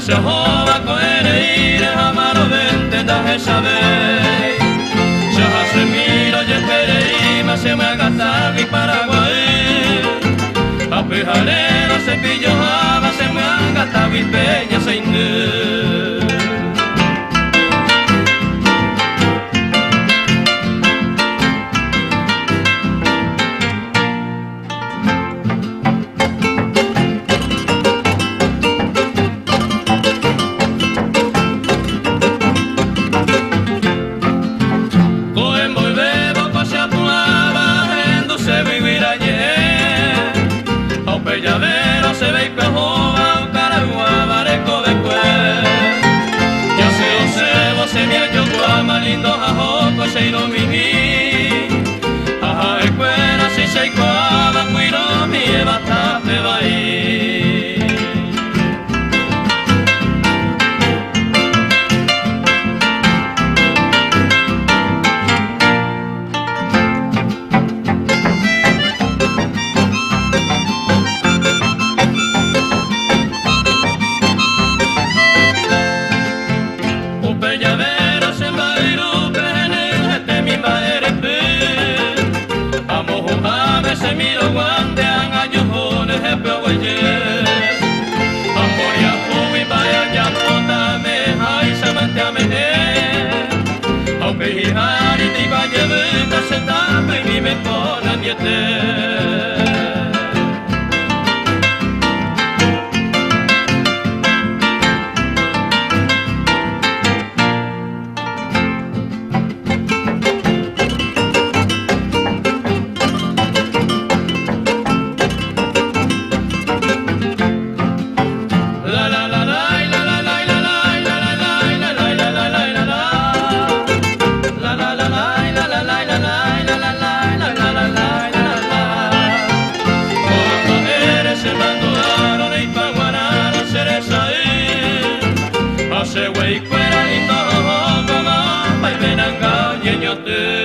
se joba cohereire amaro vente da saber. Se hace miro y esperei, mas se me agata mi Paraguay. A pejalero se pillo java, se me agata mi peña sem Pellavero se ve y pejoba, un caragua, bareco de cuer. Ya se observo, se me ha hecho más lindo, jajoco, se ido mimi. Ajá, escuela, si se iguaba, cuiro, mi bastante va ahí. Se miro guante an ayujones he peoye Amoria fui vaya ya potame hay samante ame Au pehari di vaya venta se tape mi me pona niete se güey cuera lindo como pa' venanga y